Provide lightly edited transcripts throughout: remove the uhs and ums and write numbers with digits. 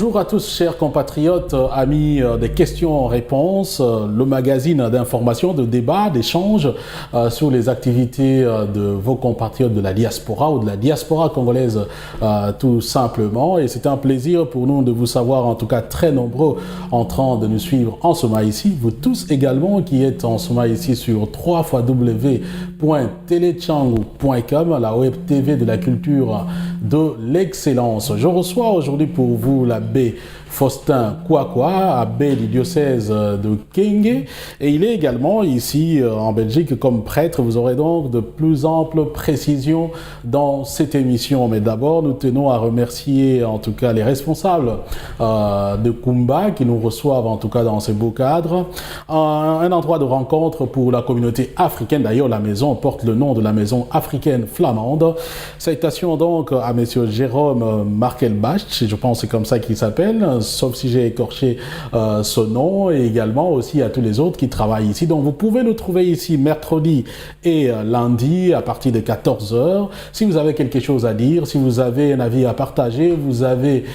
Bonjour à tous, chers compatriotes, amis des questions-réponses, le magazine d'information, de débat, d'échange sur les activités de vos compatriotes de la diaspora ou de la diaspora congolaise tout simplement. Et c'est un plaisir pour nous de vous savoir en tout cas très nombreux en train de nous suivre en ce moment ici. Vous tous également qui êtes en ce moment ici sur www.telechangu.com, la web TV de la culture de l'excellence. Je reçois aujourd'hui pour vous l'abbé Faustin Kouakwa, abbé du diocèse de Kenge, et il est également ici en Belgique comme prêtre. Vous aurez donc de plus amples précisions dans cette émission. Mais d'abord, nous tenons à remercier en tout cas les responsables de Kumba qui nous reçoivent en tout cas dans ces beaux cadres. Un endroit de rencontre pour la communauté africaine. D'ailleurs, la maison porte le nom de la maison africaine flamande. Salutations donc à monsieur Jérôme Markelbach, je pense que c'est comme ça qu'il s'appelle, sauf si j'ai écorché ce nom, et également aussi à tous les autres qui travaillent ici. Donc vous pouvez nous trouver ici mercredi et lundi à partir de 14h. Si vous avez quelque chose à dire, si vous avez un avis à partager, vous avez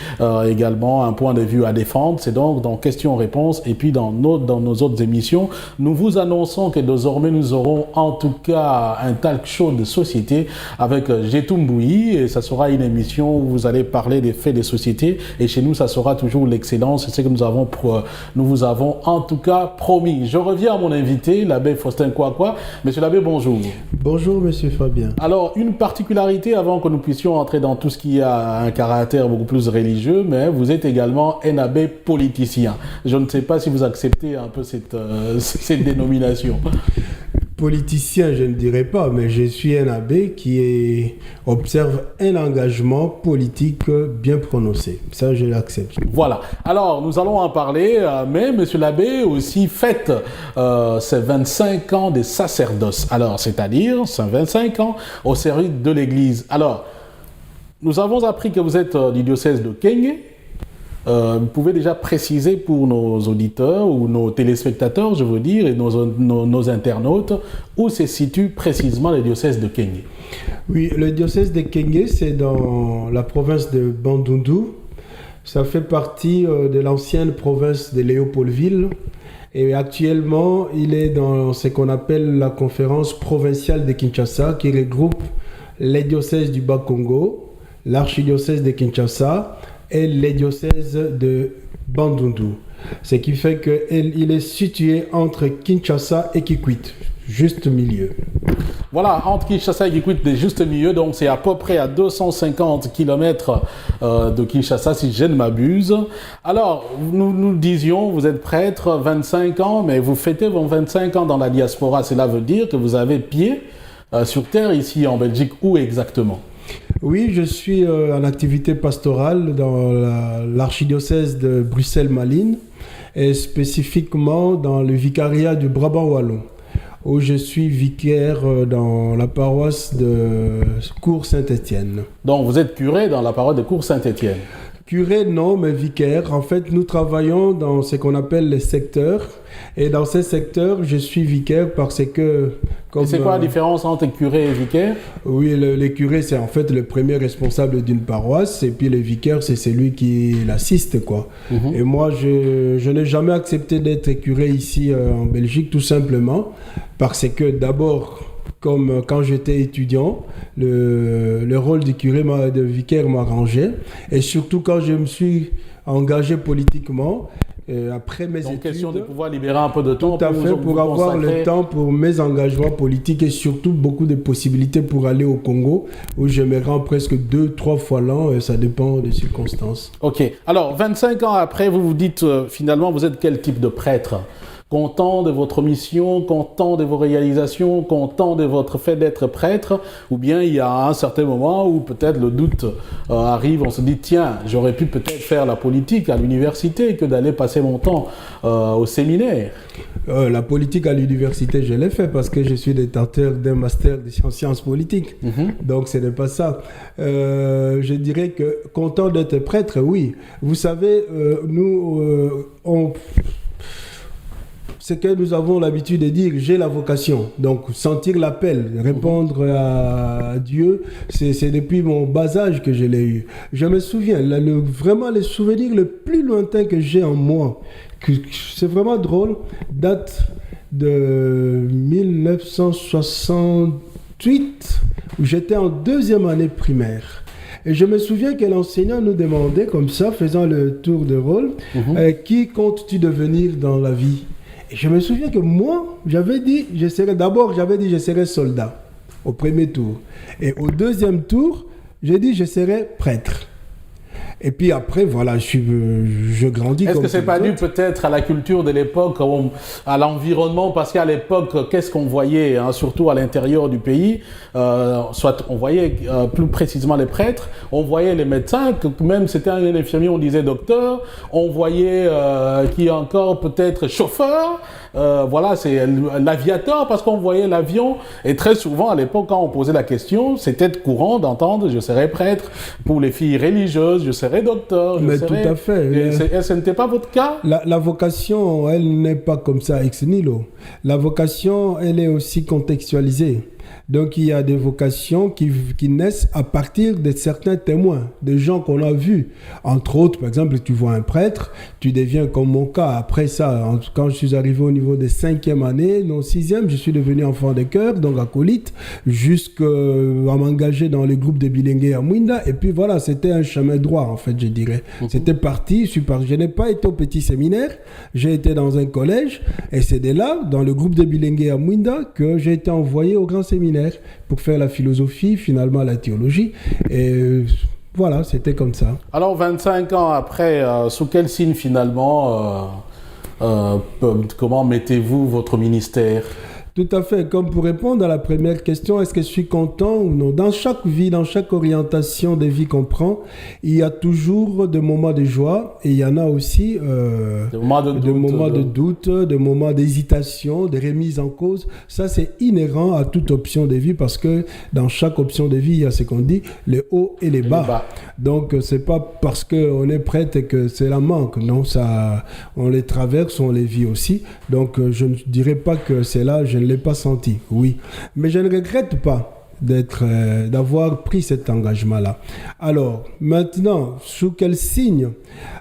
également un point de vue à défendre, c'est donc dans questions-réponses et puis dans nos autres émissions. Nous vous annonçons que désormais nous aurons en tout cas un talk show de société avec Jetumboui, et ça sera une émission où vous allez parler des faits des sociétés, et chez nous ça sera toujours l'excellence, c'est ce que nous vous avons en tout cas promis. Je reviens à mon invité, l'abbé Faustin Kouakwa. Monsieur l'abbé, bonjour. Bonjour monsieur Fabien. Alors, une particularité avant que nous puissions entrer dans tout ce qui a un caractère beaucoup plus religieux, mais vous êtes également un abbé politicien. Je ne sais pas si vous acceptez un peu cette dénomination. Politicien, je ne dirais pas, mais je suis un abbé qui observe un engagement politique bien prononcé. Ça, je l'accepte. Voilà. Alors, nous allons en parler, mais monsieur l'abbé aussi fête ses 25 ans de sacerdoce. Alors, c'est-à-dire, c'est 25 ans au service de l'Église. Alors, nous avons appris que vous êtes du diocèse de Kenge. Vous pouvez déjà préciser pour nos auditeurs ou nos téléspectateurs, je veux dire, et nos internautes, où se situe précisément le diocèse de Kenge. Oui, le diocèse de Kenge, c'est dans la province de Bandundu. Ça fait partie de l'ancienne province de Léopoldville. Et actuellement, il est dans ce qu'on appelle la conférence provinciale de Kinshasa, qui regroupe les diocèses du Bas-Congo, l'archidiocèse de Kinshasa, et les diocèses de Bandundu. Ce qui fait qu'il est situé entre Kinshasa et Kikwit, juste milieu. Voilà, entre Kinshasa et Kikwit, de juste milieu, donc c'est à peu près à 250 km de Kinshasa, si je ne m'abuse. Alors, nous disions, vous êtes prêtre, 25 ans, mais vous fêtez vos 25 ans dans la diaspora. Cela veut dire que vous avez pied sur terre ici en Belgique. Où exactement ? Oui, je suis en activité pastorale dans l'archidiocèse de Bruxelles-Malines et spécifiquement dans le vicariat du Brabant-Wallon, où je suis vicaire dans la paroisse de Cours-Saint-Étienne. Donc vous êtes curé dans la paroisse de Cours-Saint-Étienne? Curé, non, mais vicaire. En fait, nous travaillons dans ce qu'on appelle les secteurs. Et dans ces secteurs, je suis vicaire parce que... Et c'est quoi la différence entre curé et vicaire? Oui, le curé, c'est en fait le premier responsable d'une paroisse. Et puis le vicaire, c'est celui qui l'assiste, quoi. Et moi, je n'ai jamais accepté d'être curé ici en Belgique, tout simplement. Parce que d'abord... Comme quand j'étais étudiant, le rôle du curé, de vicaire m'arrangeait. Et surtout quand je me suis engagé politiquement, après mes études... Donc, question de pouvoir libérer un peu de temps. Tout à fait, pour avoir le temps pour mes engagements politiques et surtout beaucoup de possibilités pour aller au Congo, où je me rends presque 2-3 fois l'an, et ça dépend des circonstances. Ok. Alors, 25 ans après, vous vous dites, finalement, vous êtes quel type de prêtre ? Content de votre mission, content de vos réalisations, content de votre fait d'être prêtre, ou bien il y a un certain moment où peut-être le doute arrive, on se dit tiens, j'aurais pu peut-être faire la politique à l'université que d'aller passer mon temps au séminaire. La politique à l'université, je l'ai fait parce que je suis détenteur d'un master de sciences politiques. Donc ce n'est pas ça. Je dirais que content d'être prêtre, oui. Vous savez, nous, c'est que nous avons l'habitude de dire j'ai la vocation. Donc sentir l'appel, répondre à Dieu, c'est depuis mon bas âge que je l'ai eu. Je me souviens, vraiment le souvenir le plus lointain que j'ai en moi, c'est vraiment drôle, date de 1968, où j'étais en 2e année primaire. Et je me souviens que l'enseignant nous demandait comme ça, faisant le tour de rôle, qui comptes-tu devenir dans la vie? Et je me souviens que moi, j'avais dit je serais soldat au premier tour. Et au 2e tour, j'ai dit je serais prêtre. Et puis après, voilà, je grandis. Est-ce que c'est pas dû peut-être à la culture de l'époque, à l'environnement? Parce qu'à l'époque, qu'est-ce qu'on voyait, hein, surtout à l'intérieur du pays, soit on voyait plus précisément les prêtres, on voyait les médecins, que même c'était un infirmier, on disait docteur, on voyait qui est encore peut-être chauffeur, voilà, c'est l'aviateur, parce qu'on voyait l'avion, et très souvent à l'époque, quand on posait la question, c'était courant d'entendre je serai prêtre, pour les filles religieuses, je serai docteur. Mais tout à fait. Ce n'était pas votre cas? La vocation, elle n'est pas comme ça ex nihilo. La vocation, elle est aussi contextualisée. Donc il y a des vocations qui naissent à partir de certains témoins, des gens qu'on a vus. Entre autres, par exemple, tu vois un prêtre, tu deviens comme mon cas. Après ça, quand je suis arrivé au niveau des 5e année, non 6e, je suis devenu enfant de chœur, donc acolyte, jusqu'à m'engager dans le groupe de Bilingué à Mwinda. Et puis voilà, c'était un chemin droit, en fait, je dirais. C'était parti, je n'ai pas été au petit séminaire, j'ai été dans un collège, et c'est de là, dans le groupe de Bilingué à Mwinda, que j'ai été envoyé au grand séminaire pour faire la philosophie, finalement la théologie. Et voilà, c'était comme ça. Alors, 25 ans après, sous quel signe finalement, comment mettez-vous votre ministère? Tout à fait. Comme pour répondre à la première question, est-ce que je suis content ou non? Dans chaque vie, dans chaque orientation de vie qu'on prend, il y a toujours des moments de joie et il y en a aussi des moments de doute, des moments d'hésitation, de remise en cause. Ça, c'est inhérent à toute option de vie parce que dans chaque option de vie, il y a ce qu'on dit, les hauts et les bas. Donc, c'est pas parce qu'on est prêtre que c'est la manque. Non, ça, on les traverse, on les vit aussi. Donc, je ne dirais pas que c'est là, je ne l'ai pas senti, oui. Mais je ne regrette pas d'avoir pris cet engagement-là. Alors, maintenant, sous quel signe?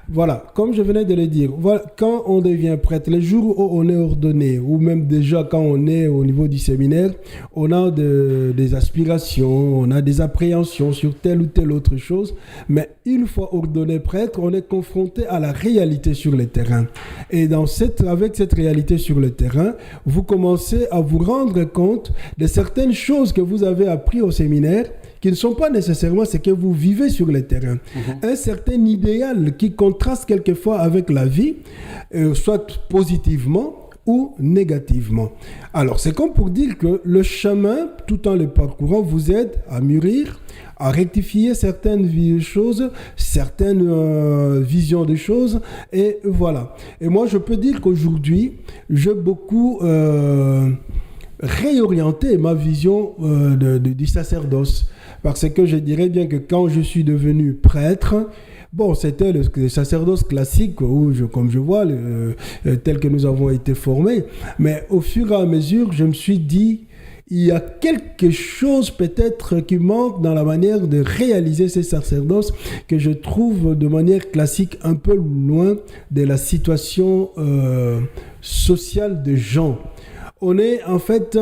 Voilà, comme je venais de le dire, voilà, quand on devient prêtre, les jours où on est ordonné, ou même déjà quand on est au niveau du séminaire, on a des aspirations, on a des appréhensions sur telle ou telle autre chose, mais une fois ordonné prêtre, on est confronté à la réalité sur le terrain. Et avec cette réalité sur le terrain, vous commencez à vous rendre compte de certaines choses que vous avez appris au séminaire, qui ne sont pas nécessairement ce que vous vivez sur le terrain. Un certain idéal qui contraste quelquefois avec la vie, soit positivement ou négativement. Alors, c'est comme pour dire que le chemin, tout en le parcourant, vous aide à mûrir, à rectifier certaines choses, certaines visions des choses, et voilà. Et moi, je peux dire qu'aujourd'hui, j'ai beaucoup réorienté ma vision du sacerdoce. Parce que je dirais bien que quand je suis devenu prêtre, bon, c'était le sacerdoce classique, où comme je vois, tel que nous avons été formés. Mais au fur et à mesure, je me suis dit, il y a quelque chose peut-être qui manque dans la manière de réaliser ces sacerdoces que je trouve de manière classique un peu loin de la situation sociale des gens. On est en fait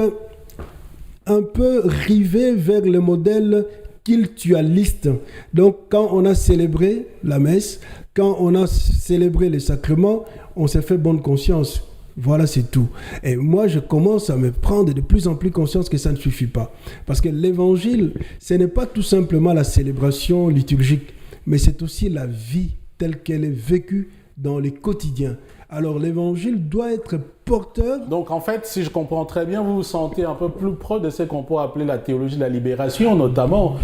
un peu rivé vers le modèle cultualiste. Donc, quand on a célébré la messe, quand on a célébré les sacrements, on s'est fait bonne conscience. Voilà, c'est tout. Et moi, je commence à me prendre de plus en plus conscience que ça ne suffit pas. Parce que l'évangile, ce n'est pas tout simplement la célébration liturgique, mais c'est aussi la vie telle qu'elle est vécue dans les quotidiens. Alors l'évangile doit être porteur. Donc en fait, si je comprends très bien, vous vous sentez un peu plus proche de ce qu'on peut appeler la théologie de la libération, notamment,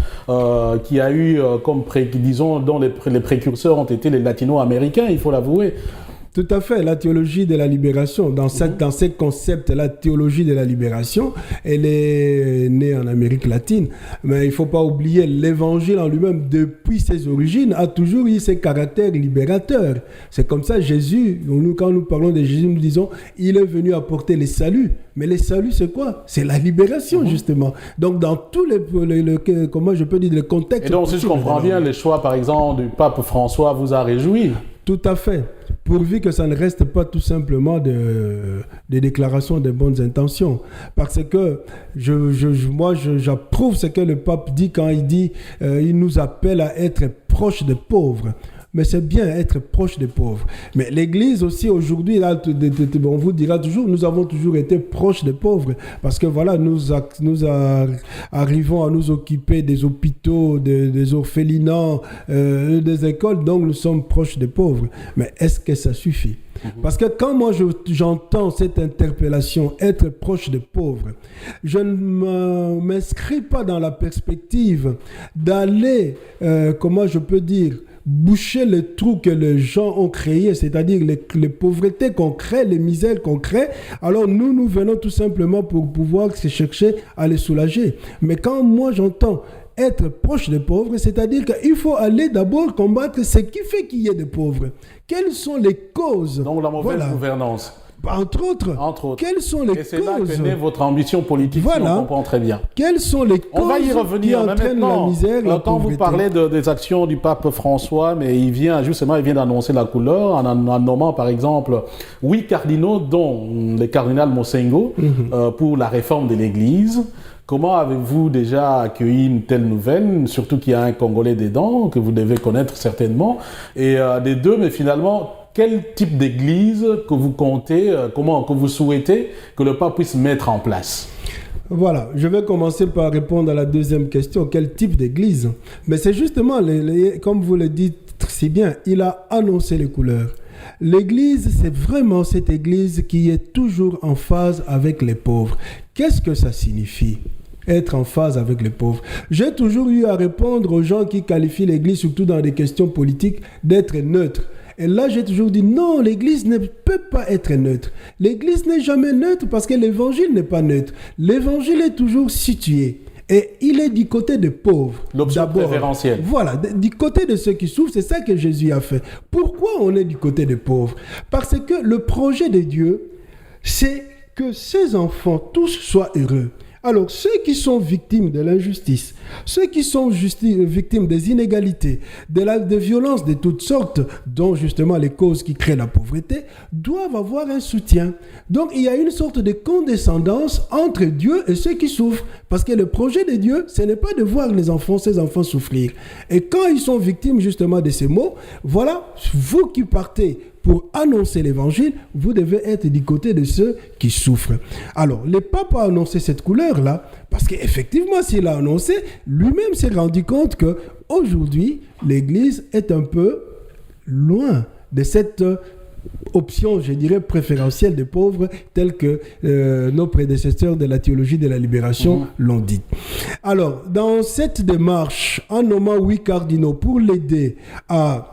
qui a eu comme, disons, dont les précurseurs ont été les latino-américains, il faut l'avouer. Tout à fait, la théologie de la libération, dans ces concepts, la théologie de la libération, elle est née en Amérique latine, mais il ne faut pas oublier l'évangile en lui-même, depuis ses origines, a toujours eu ses caractères libérateurs. C'est comme ça, Jésus, quand nous parlons de Jésus, nous disons, il est venu apporter le salut. Mais le salut, c'est quoi? C'est la libération, justement. Donc, dans tous comment je peux dire, le contexte... Et donc, si je comprends bien, le choix, par exemple, du pape François vous a réjoui? Tout à fait. Pourvu que ça ne reste pas tout simplement des déclarations de bonnes intentions. Parce que moi, j'approuve ce que le pape dit quand il dit il nous appelle à être proches des pauvres. Mais c'est bien être proche des pauvres. Mais l'Église aussi, aujourd'hui, là, on vous dira toujours, nous avons toujours été proches des pauvres. Parce que voilà, nous arrivons à nous occuper des hôpitaux, des orphelinats, des écoles, donc nous sommes proches des pauvres. Mais est-ce que ça suffit? Parce que quand moi j'entends cette interpellation, être proche des pauvres, je ne m'inscris pas dans la perspective d'aller, comment je peux dire, boucher les trous que les gens ont créés, c'est-à-dire les pauvretés qu'on crée, les misères qu'on crée. Alors nous venons tout simplement pour pouvoir se chercher à les soulager. Mais quand moi j'entends être proche des pauvres, c'est-à-dire qu'il faut aller d'abord combattre ce qui fait qu'il y ait des pauvres. Quelles sont les causes? Donc la mauvaise gouvernance. Entre autres. Quelles sont les causes? Et c'est là que naît votre ambition politique, si on comprend très bien. Quelles sont les causes? On va y revenir, qui entraînent la misère, la quand pauvreté? vous parlez des actions du pape François, mais il vient d'annoncer la couleur en nommant par exemple 8 cardinaux, dont le cardinal Mosengo, pour la réforme de l'Église. Comment avez-vous déjà accueilli une telle nouvelle, surtout qu'il y a un Congolais dedans, que vous devez connaître certainement, et des deux, mais finalement, quel type d'église que vous comptez, que vous souhaitez que le pape puisse mettre en place? Voilà, je vais commencer par répondre à la deuxième question. Quel type d'église? Mais c'est justement, comme vous le dites si bien, il a annoncé les couleurs. L'église, c'est vraiment cette église qui est toujours en phase avec les pauvres. Qu'est-ce que ça signifie? Être en phase avec les pauvres. J'ai toujours eu à répondre aux gens qui qualifient l'église, surtout dans des questions politiques, d'être neutre. Et là, j'ai toujours dit non, l'Église ne peut pas être neutre. L'Église n'est jamais neutre parce que l'Évangile n'est pas neutre. L'Évangile est toujours situé. Et il est du côté des pauvres. L'option préférentielle. Voilà, du côté de ceux qui souffrent, c'est ça que Jésus a fait. Pourquoi on est du côté des pauvres? Parce que le projet de Dieu, c'est que ses enfants tous soient heureux. Alors, ceux qui sont victimes de l'injustice, ceux qui sont victimes des inégalités, de violences de toutes sortes, dont justement les causes qui créent la pauvreté, doivent avoir un soutien. Donc, il y a une sorte de condescendance entre Dieu et ceux qui souffrent. Parce que le projet de Dieu, ce n'est pas de voir ces enfants souffrir. Et quand ils sont victimes justement de ces maux, voilà, vous qui partez pour annoncer l'évangile, vous devez être du côté de ceux qui souffrent. Alors, le pape a annoncé cette couleur-là, parce qu'effectivement, s'il a annoncé, lui-même s'est rendu compte qu'aujourd'hui, l'Église est un peu loin de cette option, je dirais, préférentielle des pauvres, telle que nos prédécesseurs de la théologie de la libération l'ont dit. Alors, dans cette démarche, en nommant 8 cardinaux pour l'aider à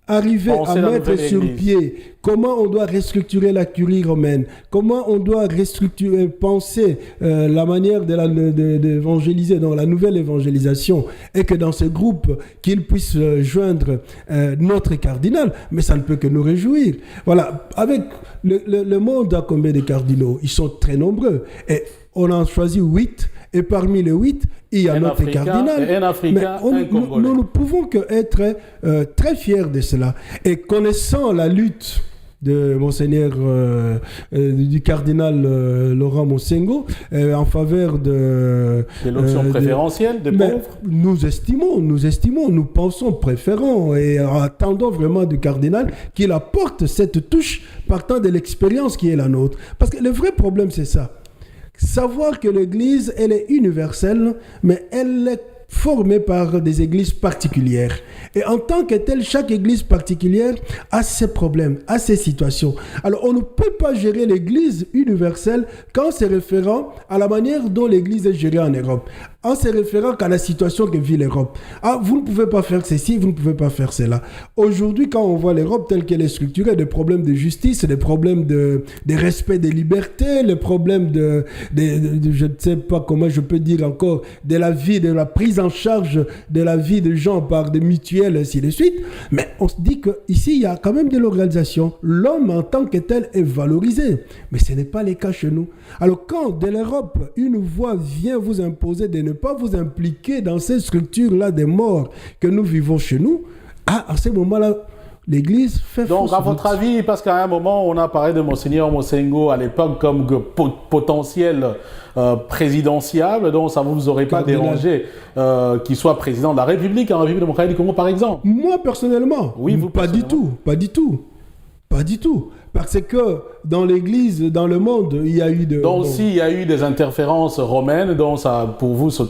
arriver à mettre sur pied comment on doit restructurer la curie romaine, comment on doit penser la manière d'évangéliser, donc la nouvelle évangélisation, et que dans ce groupe, qu'il puisse joindre notre cardinal, mais ça ne peut que nous réjouir. Voilà, avec le monde a combien de cardinaux? Ils sont très nombreux, et on en choisit 8, et parmi les 8, il y a notre cardinal. Un Africain, un Congolais. Nous ne pouvons qu'être très fiers de cela. Et connaissant la lutte de Monseigneur, du cardinal Laurent Mosengo, en faveur de l'option préférentielle des pauvres. Nous estimons, nous pensons, préférons et attendons vraiment du cardinal qu'il apporte cette touche partant de l'expérience qui est la nôtre. Parce que le vrai problème, c'est ça. Savoir que l'Église, elle est universelle, mais elle est formée par des églises particulières. Et en tant que telle, chaque église particulière a ses problèmes, a ses situations. Alors, on ne peut pas gérer l'église universelle quand c'est référent à la manière dont l'église est gérée en Europe. en se référant qu'à la situation que vit l'Europe. Ah, vous ne pouvez pas faire ceci, vous ne pouvez pas faire cela. Aujourd'hui, quand on voit l'Europe telle qu'elle est structurée, des problèmes de justice, des problèmes de respect des libertés, les problèmes de je ne sais pas comment je peux dire encore, de la vie, de la prise en charge de la vie des gens par des mutuelles, ainsi de suite. Mais on se dit qu'ici, il y a quand même de l'organisation. L'homme en tant que tel est valorisé. Mais ce n'est pas le cas chez nous. Alors quand de l'Europe, une voix vient vous imposer de ne pas vous impliquer dans ces structures-là des morts que nous vivons chez nous, à ce moment-là, l'Église fait donc, à votre avis, parce qu'à un moment, on a parlé de Monseigneur Mosengo à l'époque comme potentiel présidentiable, donc ça ne vous aurait pas dérangé qu'il soit président de la République en République démocratique du Congo, par exemple? Moi, personnellement, oui, vous pas du tout, pas du tout. Pas du tout. Parce que dans l'Église, dans le monde, il y a eu de... Donc, s'il y a eu des interférences romaines, donc ça, pour vous, ça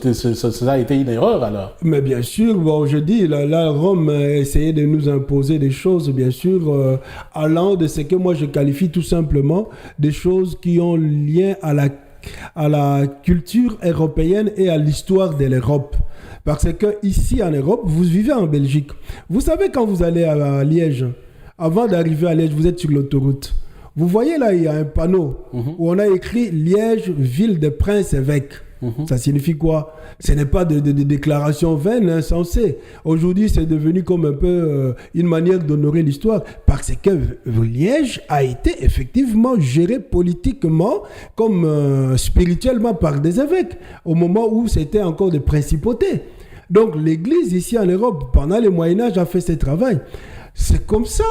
a été une erreur, alors? Mais bien sûr, bon, je dis, là Rome a essayé de nous imposer des choses, bien sûr, allant de ce que moi je qualifie tout simplement des choses qui ont lien à la culture européenne et à l'histoire de l'Europe. Parce que ici en Europe, vous vivez en Belgique. Vous savez, quand vous allez à Liège, avant d'arriver à Liège, vous êtes sur l'autoroute. Vous voyez là, il y a un panneau où on a écrit Liège, ville de prince-évêque. Ça signifie quoi? Ce n'est pas de déclaration vaine, insensée. Aujourd'hui, c'est devenu comme un peu une manière d'honorer l'histoire. Parce que Liège a été effectivement géré politiquement comme spirituellement par des évêques, au moment où c'était encore des principautés. Donc l'Église ici en Europe, pendant le Moyen-Âge, a fait ce travail. C'est comme ça,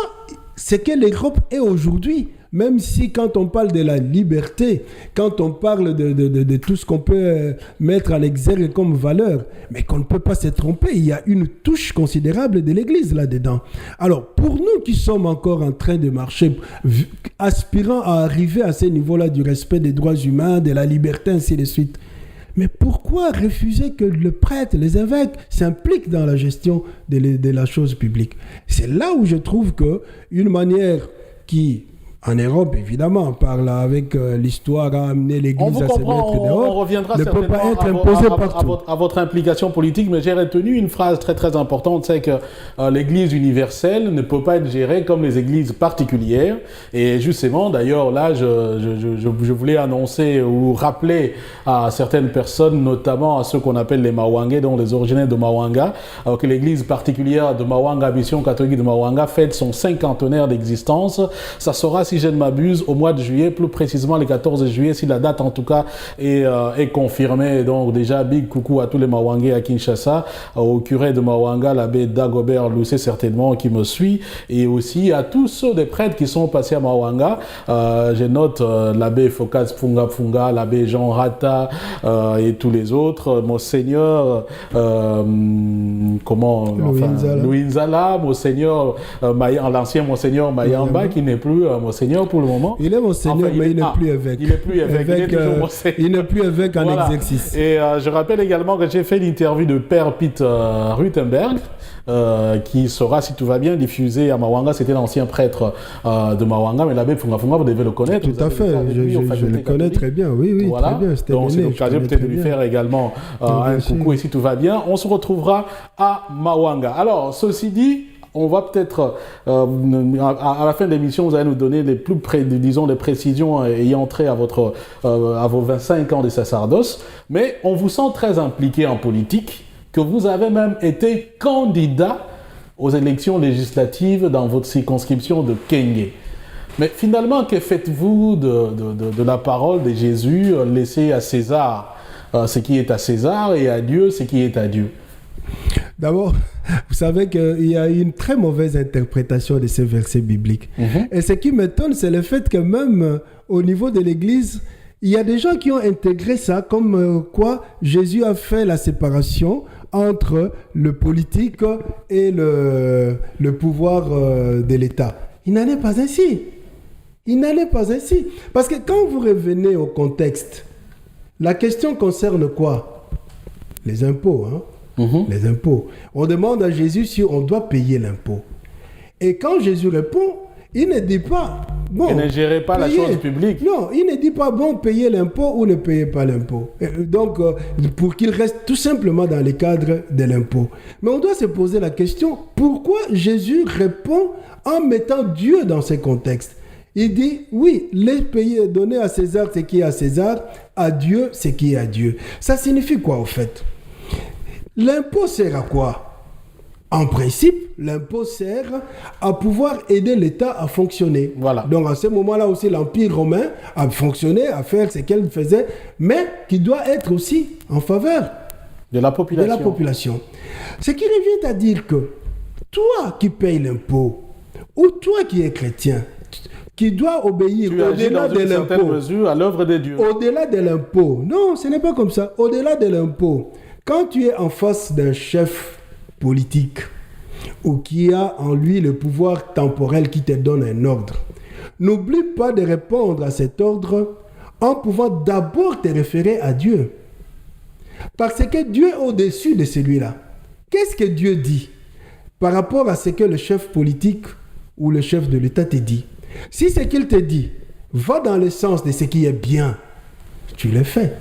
c'est que l'Europe est aujourd'hui. Même si quand on parle de la liberté, quand on parle de tout ce qu'on peut mettre en exergue comme valeur, mais qu'on ne peut pas se tromper, il y a une touche considérable de l'Église là-dedans. Alors, pour nous qui sommes encore en train de marcher, aspirant à arriver à ce niveau-là du respect des droits humains, de la liberté, ainsi de suite, mais pourquoi refuser que le prêtre, les évêques s'impliquent dans la gestion de la chose publique? C'est là où je trouve qu'une manière qui, en Europe, évidemment, parle avec l'histoire à amener l'Église à se mettre dehors, on reviendra ne peut pas être certainement imposé partout. à votre implication politique, mais j'ai retenu une phrase très très importante, c'est que l'Église universelle ne peut pas être gérée comme les églises particulières. Et justement, d'ailleurs, là, je voulais annoncer ou rappeler à certaines personnes, notamment à ceux qu'on appelle les Mawangais, dont les originaires de Mawanga, que l'Église particulière de Mawanga, Mission catholique de Mawanga, fête son 50e d'existence. Ça sera, si je ne m'abuse, au mois de juillet, plus précisément le 14 juillet, si la date en tout cas est confirmée. Donc déjà, big coucou à tous les Mawangais à Kinshasa, au curé de Mawanga, l'abbé Dagobert Loussé certainement qui me suit, et aussi à tous ceux des prêtres qui sont passés à Mawanga. Je note l'abbé Focas Funga Funga, l'abbé Jean Rata et tous les autres, Monseigneur Louis Nzala, Monseigneur l'ancien Monseigneur Mayamba qui n'est plus Monseigneur pour le moment. Il est Monseigneur, mais il n'est plus évêque. Il n'est plus évêque, il est toujours Monseigneur. Il n'est plus évêque en exercice. Et je rappelle également que j'ai fait l'interview de Père Pete Rutenberg, qui sera, si tout va bien, diffusé à Mawanga. C'était l'ancien prêtre de Mawanga, mais l'abbé Funga Funga, vous devez le connaître. Tout à fait, je le connais très bien, oui, voilà. Très bien. Donc c'est l'occasion peut-être de lui faire également un coucou, et si tout va bien, on se retrouvera à Mawanga. Alors, ceci dit, on va peut-être, à la fin de l'émission, vous allez nous donner les précisions ayant trait à vos 25 ans de sacerdoce. Mais on vous sent très impliqué en politique, que vous avez même été candidat aux élections législatives dans votre circonscription de Kenge. Mais finalement, que faites-vous de la parole de Jésus, laissez à César ce qui est à César et à Dieu ce qui est à Dieu? D'abord, vous savez qu'il y a une très mauvaise interprétation de ces versets bibliques. Et ce qui m'étonne, c'est le fait que même au niveau de l'Église, il y a des gens qui ont intégré ça comme quoi Jésus a fait la séparation entre le politique et le pouvoir de l'État. Il n'en est pas ainsi. Il n'en est pas ainsi. Parce que quand vous revenez au contexte, la question concerne quoi? Les impôts, hein? Les impôts. On demande à Jésus si on doit payer l'impôt. Et quand Jésus répond, il ne dit pas bon, et ne gérez pas la chose publique. Non, il ne dit pas bon, payez l'impôt ou ne payez pas l'impôt. Donc, pour qu'il reste tout simplement dans les cadres de l'impôt. Mais on doit se poser la question, pourquoi Jésus répond en mettant Dieu dans ces contextes? Il dit, oui, les pays donnés à César ce qui est à César, à Dieu ce qui est à Dieu. Ça signifie quoi au fait? L'impôt sert à quoi? En principe, l'impôt sert à pouvoir aider l'État à fonctionner. Voilà. Donc à ce moment-là aussi, l'Empire romain a fonctionné, à faire ce qu'elle faisait, mais qui doit être aussi en faveur de la population. Ce qui revient à dire que toi qui payes l'impôt, ou toi qui es chrétien, qui doit obéir au-delà de l'impôt, mesure à l'œuvre de Dieu. Au-delà de l'impôt. Non, ce n'est pas comme ça. Au-delà de l'impôt, quand tu es en face d'un chef politique ou qui a en lui le pouvoir temporel qui te donne un ordre, n'oublie pas de répondre à cet ordre en pouvant d'abord te référer à Dieu. Parce que Dieu est au-dessus de celui-là. Qu'est-ce que Dieu dit par rapport à ce que le chef politique ou le chef de l'État te dit? Si ce qu'il te dit va dans le sens de ce qui est bien, tu le fais.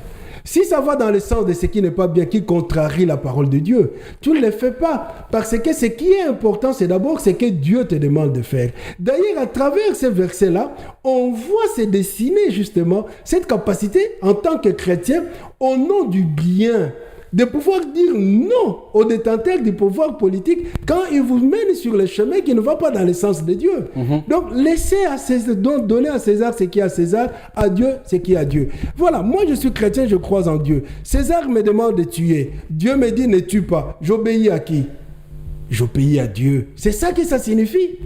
Si ça va dans le sens de ce qui n'est pas bien, qui contrarie la parole de Dieu, tu ne le fais pas. Parce que ce qui est important, c'est d'abord ce que Dieu te demande de faire. D'ailleurs, à travers ces versets-là, on voit se dessiner justement cette capacité en tant que chrétien, au nom du bien, de pouvoir dire non aux détenteurs du pouvoir politique quand ils vous mènent sur le chemin qui ne va pas dans le sens de Dieu. Donc, laissez à César, donc donner à César ce qui est à César, à Dieu ce qui est à Dieu. Voilà, moi je suis chrétien, je crois en Dieu. César me demande de tuer. Dieu me dit ne tue pas. J'obéis à qui? J'obéis à Dieu. C'est ça que ça signifie.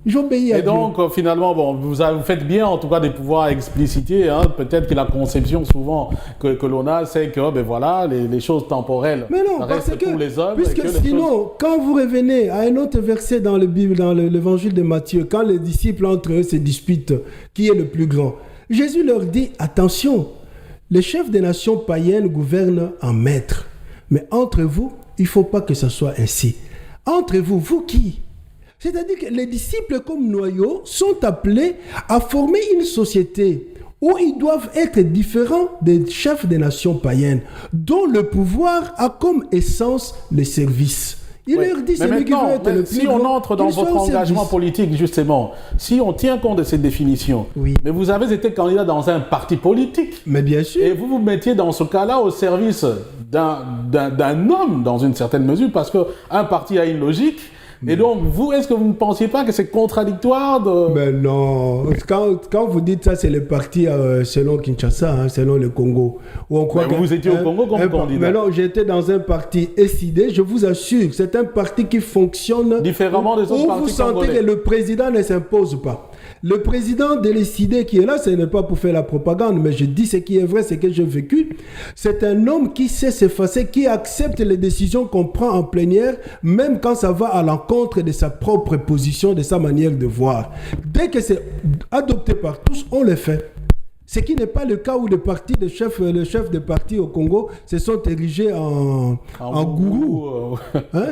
J'obéis à Dieu. Et donc, finalement, bon, vous faites bien, en tout cas, de pouvoir expliciter. Hein, peut-être que la conception, souvent, que l'on a, c'est que, ben voilà, les choses temporelles restent pour les hommes. Puisque sinon, quand vous revenez à un autre verset dans le Bible, dans l'évangile de Matthieu, quand les disciples entre eux se disputent, qui est le plus grand? Jésus leur dit, attention, les chefs des nations païennes gouvernent en maître. Mais entre vous, il ne faut pas que ce soit ainsi. Entre vous, vous qui? C'est-à-dire que les disciples comme noyau sont appelés à former une société où ils doivent être différents des chefs des nations païennes, dont le pouvoir a comme essence le service. Il leur dit, celui qui veut être le plus si on entre dans votre engagement politique, justement, si on tient compte de cette définition, mais vous avez été candidat dans un parti politique. Mais bien sûr. Et vous vous mettiez dans ce cas-là au service d'un homme, dans une certaine mesure, parce qu'un parti a une logique. Et donc, vous, est-ce que vous ne pensiez pas que c'est contradictoire de... Mais non. Quand vous dites ça, c'est le parti selon Kinshasa, hein, selon le Congo. Où on croit vous étiez au Congo comme candidat. Mais non, j'étais dans un parti SID, je vous assure, c'est un parti qui fonctionne... Différemment des autres partis vous sentez congolais. que le président ne s'impose pas. Le président de l'ESID qui est là, ce n'est pas pour faire la propagande, mais je dis ce qui est vrai, ce que j'ai vécu. C'est un homme qui sait s'effacer, qui accepte les décisions qu'on prend en plénière, même quand ça va à l'encontre de sa propre position, de sa manière de voir. Dès que c'est adopté par tous, on le fait. Ce qui n'est pas le cas où le chef de parti au Congo se sont érigés en gourou.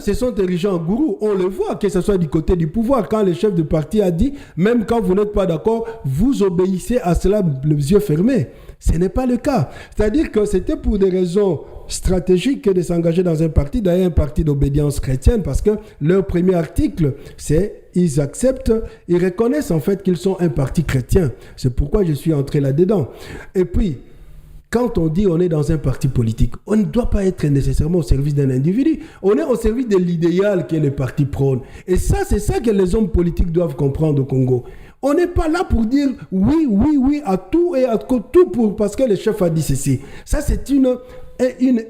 Se sont érigés en gourou. On le voit, que ce soit du côté du pouvoir. Quand le chef de parti a dit, même quand vous n'êtes pas d'accord, vous obéissez à cela les yeux fermés. Ce n'est pas le cas. C'est-à-dire que c'était pour des raisons stratégiques de s'engager dans un parti, d'ailleurs un parti d'obédience chrétienne, parce que leur premier article, c'est ils acceptent, ils reconnaissent en fait qu'ils sont un parti chrétien. C'est pourquoi je suis entré là-dedans. Et puis, quand on dit on est dans un parti politique, on ne doit pas être nécessairement au service d'un individu. On est au service de l'idéal que le parti prône. Et ça, c'est ça que les hommes politiques doivent comprendre au Congo. On n'est pas là pour dire oui à tout et à tout parce que le chef a dit ceci. Ça, c'est une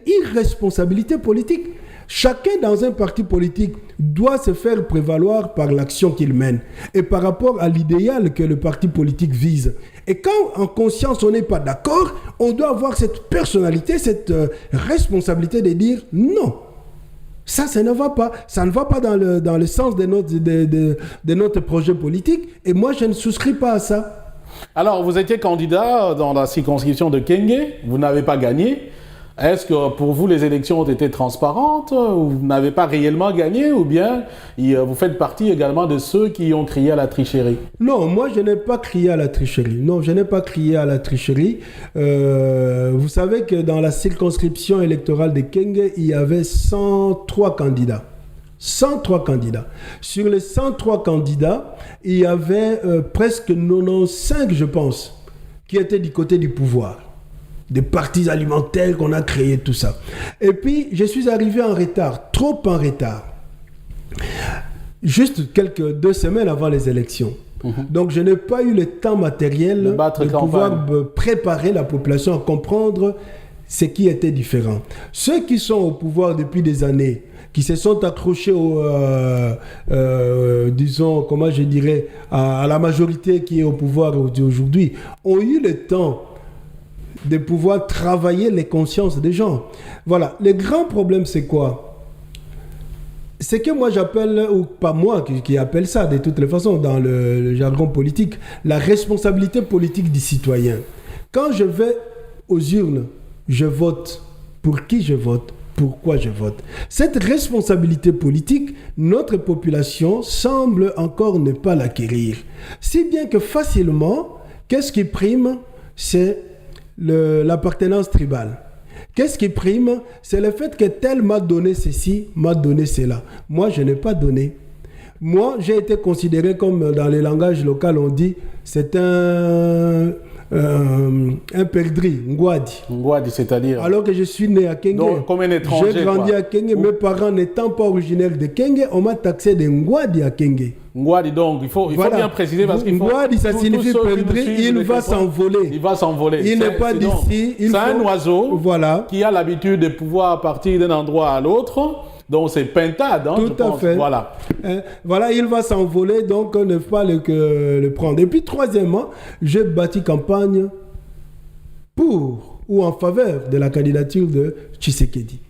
irresponsabilité politique. Chacun dans un parti politique doit se faire prévaloir par l'action qu'il mène et par rapport à l'idéal que le parti politique vise. Et quand en conscience on n'est pas d'accord, on doit avoir cette personnalité, cette responsabilité de dire non. Ça ne va pas. Ça ne va pas dans le sens de notre projet politique. Et moi, je ne souscris pas à ça. Alors, vous étiez candidat dans la circonscription de Kenge. Vous n'avez pas gagné. Est-ce que pour vous, les élections ont été transparentes, ou vous n'avez pas réellement gagné, ou bien vous faites partie également de ceux qui ont crié à la tricherie? Non, moi je n'ai pas crié à la tricherie. Non, je n'ai pas crié à la tricherie. Vous savez que dans la circonscription électorale de Kenge, il y avait 103 candidats. 103 candidats. Sur les 103 candidats, il y avait presque 95, je pense, qui étaient du côté du pouvoir. Des partis alimentaires qu'on a créés, tout ça. Et puis, je suis arrivé en retard, trop en retard. Juste 2 semaines avant les élections. Donc, je n'ai pas eu le temps matériel de pouvoir préparer la population à comprendre ce qui était différent. Ceux qui sont au pouvoir depuis des années, qui se sont accrochés disons, comment je dirais, à la majorité qui est au pouvoir aujourd'hui, ont eu le temps de pouvoir travailler les consciences des gens. Voilà. Le grand problème, c'est quoi? C'est que moi j'appelle, ou pas moi qui appelle ça de toutes les façons dans le jargon politique, la responsabilité politique du citoyen. Quand je vais aux urnes, je vote. Pour qui je vote? Pourquoi je vote? Cette responsabilité politique, notre population semble encore ne pas l'acquérir. Si bien que facilement, qu'est-ce qui prime? C'est l'appartenance tribale. Qu'est-ce qui prime? C'est le fait que tel m'a donné ceci, m'a donné cela. Moi, je n'ai pas donné. Moi, j'ai été considéré comme, dans les langages locaux, on dit, c'est un perdri, Ngwadi. Ngwadi, c'est-à-dire? Alors que je suis né à Kenge. Donc, comme un étranger. J'ai grandi à Kenge. Mes parents n'étant pas originaires de Kenge, on m'a taxé de Ngwadi à Kenge. Ngwadi, donc, il faut bien préciser parce qu'il faut... Ngwadi, ça signifie perdri, il va s'envoler. Il va s'envoler. Il n'est pas d'ici. C'est un oiseau qui a l'habitude de pouvoir partir d'un endroit à l'autre. Donc c'est pintade, hein, tout à fait. Voilà. Voilà, il va s'envoler, donc on ne peut pas le prendre. Et puis troisièmement, j'ai bâti campagne pour ou en faveur de la candidature de Tshisekedi.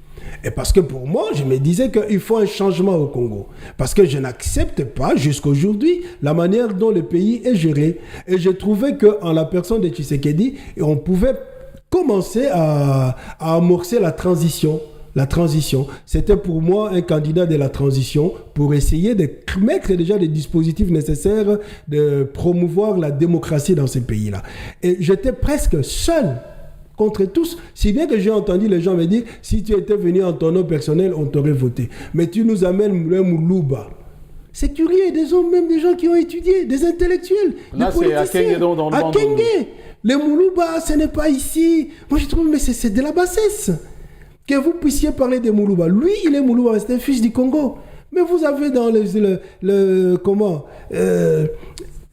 Et parce que pour moi, je me disais qu'il faut un changement au Congo. Parce que je n'accepte pas, jusqu'aujourd'hui, la manière dont le pays est géré. Et j'ai trouvé qu'en la personne de Tshisekedi, on pouvait commencer à amorcer la transition. La transition, c'était pour moi un candidat de la transition pour essayer de mettre déjà les dispositifs nécessaires de promouvoir la démocratie dans ces pays-là. Et j'étais presque seul contre tous, si bien que j'ai entendu les gens me dire, si tu étais venu en ton nom personnel, on t'aurait voté. Mais tu nous amènes le Moulouba. C'est curieux, des hommes, même des gens qui ont étudié, des intellectuels, là, des politiciens. C'est à Kenge, dans le à Kenge. Les Moulouba, ce n'est pas ici. Moi, je trouve, mais c'est de la bassesse. Que vous puissiez parler de Moulouba. Lui, il est Moulouba, c'est un fils du Congo. Mais vous avez dans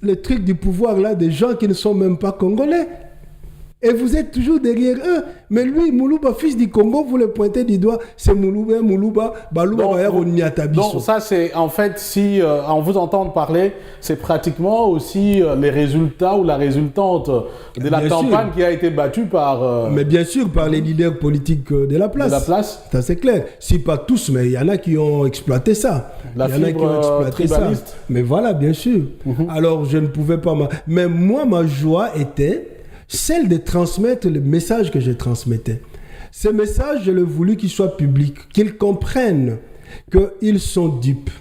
le truc du pouvoir là des gens qui ne sont même pas congolais. Et vous êtes toujours derrière eux. Mais lui, Moulouba, fils du Congo, vous le pointez du doigt, c'est Moulouba, Balouba, donc ça, c'est en fait, si on vous entend parler, c'est pratiquement aussi les résultats ou la résultante de la campagne qui a été battue par... mais bien sûr, par les leaders politiques de la place. De la place. Ça, c'est clair. Si pas tous, mais il y en a qui ont exploité ça. La fibre tribaliste. Mais voilà, bien sûr. Alors, je ne pouvais pas... Mais moi, ma joie était... celle de transmettre le message que je transmettais. Ce message, je l'ai voulu qu'il soit public, qu'ils comprennent qu'ils sont dupes,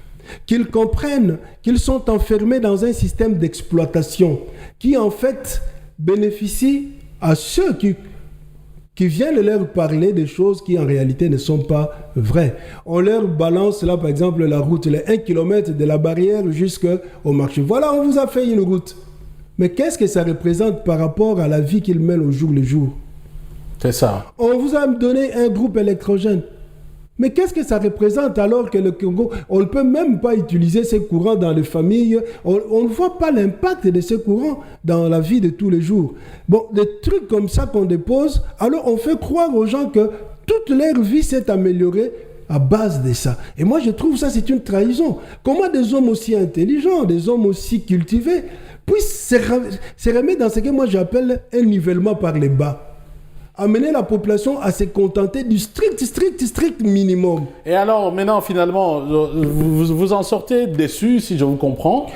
qu'ils comprennent qu'ils sont enfermés dans un système d'exploitation qui, en fait, bénéficie à ceux qui viennent leur parler des choses qui, en réalité, ne sont pas vraies. On leur balance, là, par exemple, la route, les 1 km de la barrière jusqu'au marché. Voilà, on vous a fait une route. Mais qu'est-ce que ça représente par rapport à la vie qu'ils mènent au jour le jour? C'est ça. On vous a donné un groupe électrogène. Mais qu'est-ce que ça représente alors que le Congo, on ne peut même pas utiliser ces courants dans les familles. On ne voit pas l'impact de ces courants dans la vie de tous les jours. Bon, des trucs comme ça qu'on dépose, alors on fait croire aux gens que toute leur vie s'est améliorée à base de ça. Et moi, je trouve ça, c'est une trahison. Comment des hommes aussi intelligents, des hommes aussi cultivés, puissent se remettre dans ce que moi j'appelle un nivellement par les bas. Amener la population à se contenter du strict minimum. Et alors, maintenant, finalement, vous en sortez déçu, si je vous comprends.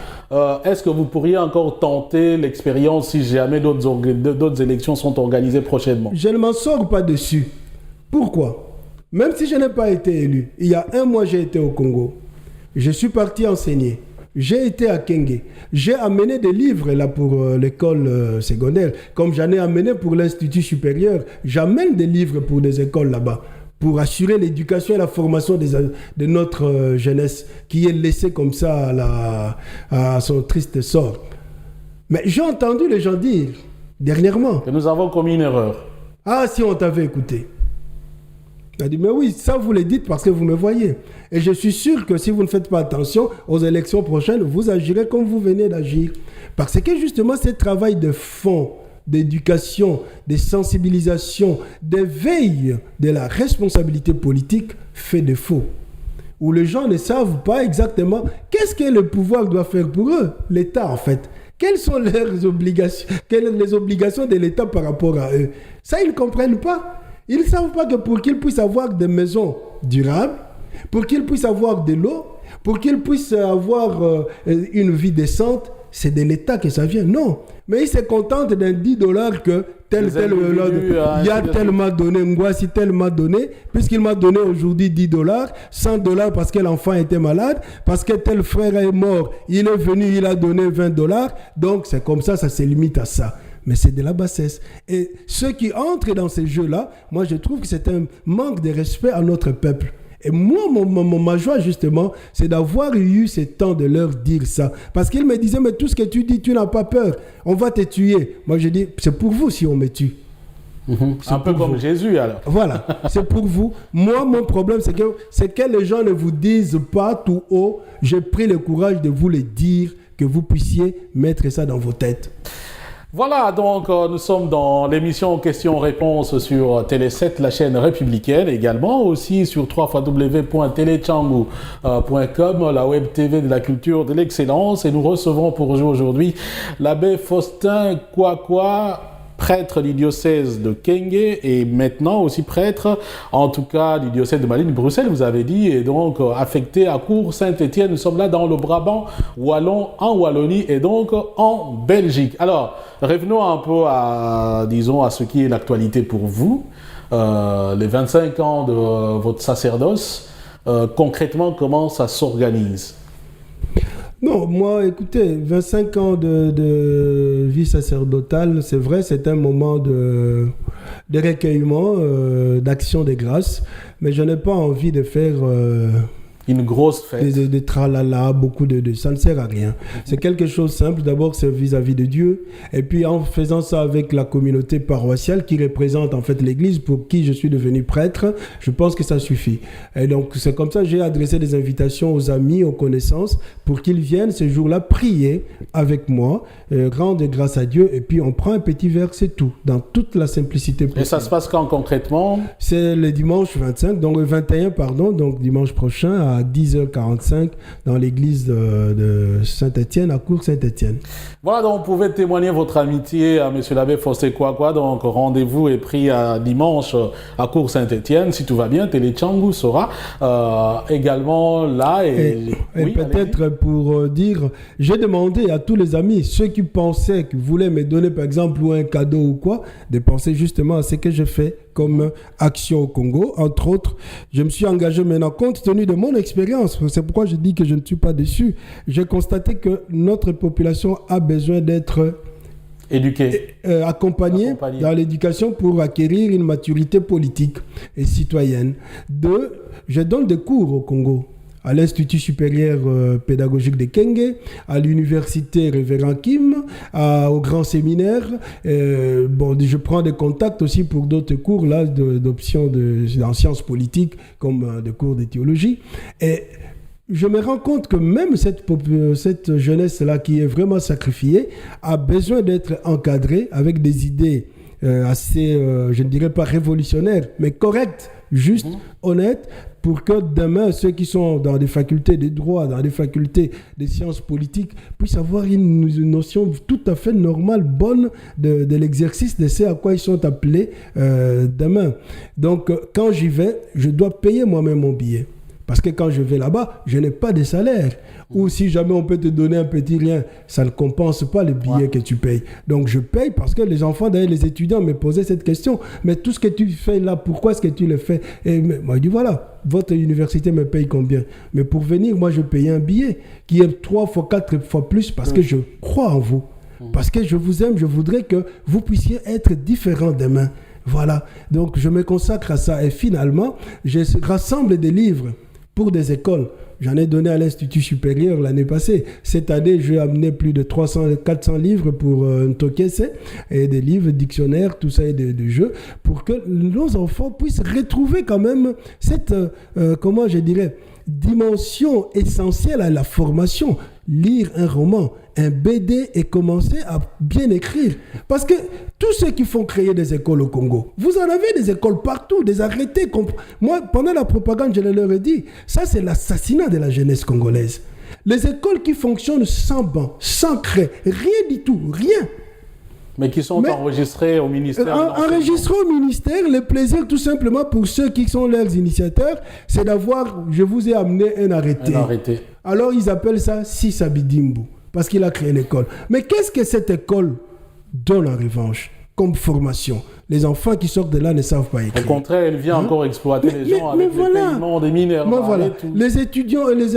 Est-ce que vous pourriez encore tenter l'expérience si jamais d'autres élections sont organisées prochainement? Je ne m'en sors pas déçu. Pourquoi? Même si je n'ai pas été élu, il y a un mois, j'ai été au Congo. Je suis parti enseigner. J'ai été à Kenge. J'ai amené des livres là pour l'école secondaire, comme j'en ai amené pour l'Institut supérieur. J'amène des livres pour des écoles là-bas, pour assurer l'éducation et la formation de notre jeunesse, qui est laissée comme ça à son triste sort. Mais j'ai entendu les gens dire, dernièrement... que nous avons commis une erreur. Ah, si on t'avait écouté. Il a dit, mais oui, ça vous le dites parce que vous me voyez. Et je suis sûr que si vous ne faites pas attention aux élections prochaines, vous agirez comme vous venez d'agir. Parce que justement, ce travail de fond, d'éducation, de sensibilisation, d'éveil de la responsabilité politique fait défaut. Où les gens ne savent pas exactement qu'est-ce que le pouvoir doit faire pour eux, l'État en fait. Quelles sont leurs obligations, quelles sont les obligations de l'État par rapport à eux. Ça, ils ne comprennent pas. Ils ne savent pas que pour qu'ils puissent avoir des maisons durables, pour qu'ils puissent avoir de l'eau, pour qu'ils puissent avoir une vie décente, c'est de l'État que ça vient. Non. Mais ils se contentent d'un $10 que tel, il y a tellement donné, Ngwasi tellement donné, puisqu'il m'a donné aujourd'hui $10, $100 parce que l'enfant était malade, parce que tel frère est mort, il est venu, il a donné $20. Donc c'est comme ça se limite à ça. Mais c'est de la bassesse. Et ceux qui entrent dans ces jeux-là, moi je trouve que c'est un manque de respect à notre peuple. Et moi, ma joie justement, c'est d'avoir eu ce temps de leur dire ça. Parce qu'ils me disaient, mais tout ce que tu dis, tu n'as pas peur. On va te tuer. Moi je dis, c'est pour vous si on me tue. Un peu comme Jésus alors. Voilà, c'est pour vous. Moi, mon problème, c'est que les gens ne vous disent pas tout haut. J'ai pris le courage de vous le dire, que vous puissiez mettre ça dans vos têtes. Voilà, donc nous sommes dans l'émission Questions-Réponses sur Télé 7, la chaîne républicaine, également aussi sur www.telechangu.com, la web TV de la culture de l'excellence. Et nous recevons pour aujourd'hui l'abbé Faustin Kwakwa, prêtre du diocèse de Kenge et maintenant aussi prêtre, en tout cas du diocèse de Malines-Bruxelles, vous avez dit, et donc affecté à Cour-Saint-Étienne. Nous sommes là dans le Brabant wallon, en Wallonie et donc en Belgique. Alors, revenons un peu à, disons, à ce qui est l'actualité pour vous. Les 25 ans de votre sacerdoce, concrètement, comment ça s'organise ? Non, moi, écoutez, 25 ans de vie sacerdotale, c'est vrai, c'est un moment de recueillement, d'action de grâce, mais je n'ai pas envie de faire... une grosse fête. De tralala, beaucoup de... Ça ne sert à rien. C'est quelque chose de simple. D'abord, c'est vis-à-vis de Dieu. Et puis, en faisant ça avec la communauté paroissiale qui représente en fait l'Église pour qui je suis devenu prêtre, je pense que ça suffit. Et donc, c'est comme ça que j'ai adressé des invitations aux amis, aux connaissances, pour qu'ils viennent ce jour-là prier avec moi, rendre grâce à Dieu. Et puis, on prend un petit verre, c'est tout, dans toute la simplicité possible. Et ça se passe quand concrètement ? C'est le dimanche 25, donc le 21, pardon, donc dimanche prochain, à 10h45 dans l'église de Saint-Étienne, à Cour-Saint-Étienne. Voilà, donc vous pouvez témoigner votre amitié à M. l'abbé Faustin Kwakwa. Donc rendez-vous est pris à dimanche à Cour-Saint-Étienne. Si tout va bien, Télé Changu sera également là. Et oui, peut-être pour dire, j'ai demandé à tous les amis, ceux qui pensaient, qui voulaient me donner par exemple un cadeau ou quoi, de penser justement à ce que je fais comme action au Congo. Entre autres, je me suis engagé maintenant compte tenu de mon expérience. C'est pourquoi je dis que je ne suis pas déçu. J'ai constaté que notre population a besoin d'être éduquée, accompagnée dans l'éducation pour acquérir une maturité politique et citoyenne. Je donne des cours au Congo, à l'Institut supérieur pédagogique de Kenge, à l'université Révérend Kim, au grand séminaire. Je prends des contacts aussi pour d'autres cours là, d'options en sciences politiques, comme des cours de théologie. Et je me rends compte que même cette jeunesse-là qui est vraiment sacrifiée a besoin d'être encadrée avec des idées assez, je ne dirais pas révolutionnaires, mais correctes, justes, honnêtes, pour que demain, ceux qui sont dans des facultés de droit, dans des facultés de sciences politiques, puissent avoir une notion tout à fait normale, bonne de l'exercice de ce à quoi ils sont appelés demain. Donc, quand j'y vais, je dois payer moi-même mon billet. Parce que quand je vais là-bas, je n'ai pas de salaire. Ou si jamais on peut te donner un petit rien, ça ne compense pas le billet que tu payes. Donc je paye parce que les enfants, d'ailleurs les étudiants me posaient cette question. Mais tout ce que tu fais là, pourquoi est-ce que tu le fais? Et moi je dis voilà, votre université me paye combien? Mais pour venir, moi je paye un billet qui est 3 fois, 4 fois plus parce que je crois en vous. Parce que je vous aime, je voudrais que vous puissiez être différents demain. Voilà, donc je me consacre à ça. Et finalement, je rassemble des livres pour des écoles. J'en ai donné à l'Institut supérieur l'année passée. Cette année, j'ai amené plus de 400 livres pour Ntokese, et des livres, dictionnaires, tout ça, et des jeux, pour que nos enfants puissent retrouver quand même cette, comment je dirais, dimension essentielle à la formation. Lire un roman, un BD et commencer à bien écrire. Parce que tous ceux qui font créer des écoles au Congo, vous en avez des écoles partout, des arrêtés. Moi, pendant la propagande, je leur ai dit, ça c'est l'assassinat de la jeunesse congolaise. Les écoles qui fonctionnent sans banc, sans craie, rien du tout, rien. Mais qui sont enregistrés au ministère. Enregistrés au ministère, le plaisir tout simplement pour ceux qui sont leurs initiateurs, c'est d'avoir, je vous ai amené un arrêté. Alors ils appellent ça Sisabidimbu, parce qu'il a créé l'école. Mais qu'est-ce que cette école donne en revanche comme formation? Les enfants qui sortent de là ne savent pas écrire. Au contraire, elle vient encore exploiter les gens avec le paiement des mineurs. Voilà. Les étudiants et les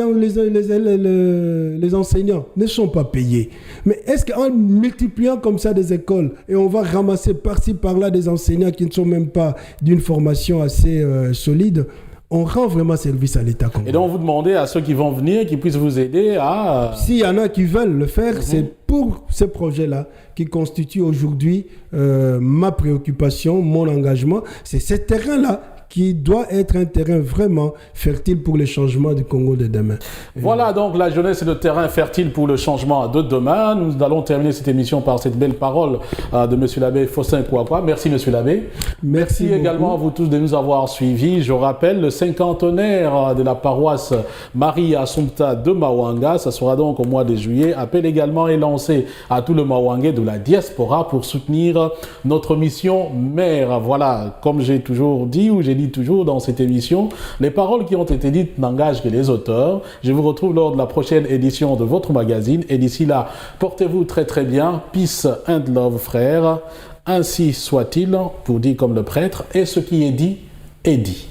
enseignants ne sont pas payés. Mais est-ce qu'en multipliant comme ça des écoles, et on va ramasser par-ci, par-là des enseignants qui ne sont même pas d'une formation assez solide, on rend vraiment service à l'État congolais. Et donc vous demandez à ceux qui vont venir qu'ils puissent vous aider à... S'il y en a qui veulent le faire, c'est pour ce projet-là qui constitue aujourd'hui ma préoccupation, mon engagement. C'est ce terrain-là qui doit être un terrain vraiment fertile pour le changement du Congo de demain. Voilà donc la jeunesse est le terrain fertile pour le changement de demain. Nous allons terminer cette émission par cette belle parole de M. l'abbé Faustin Kouakwa. Merci M. l'abbé. Merci également à vous tous de nous avoir suivis. Je rappelle le cinquantenaire de la paroisse Marie Assumpta de Mawanga. Ça sera donc au mois de juillet. Appel également est lancé à tout le Mawangais de la diaspora pour soutenir notre mission mère. Voilà, comme j'ai toujours dit ou j'ai dit toujours dans cette émission, les paroles qui ont été dites n'engagent que les auteurs. Je vous retrouve lors de la prochaine édition de votre magazine et d'ici là, portez-vous très très bien. Peace and love, frères. Ainsi soit-il, pour dire comme le prêtre, et ce qui est dit, est dit.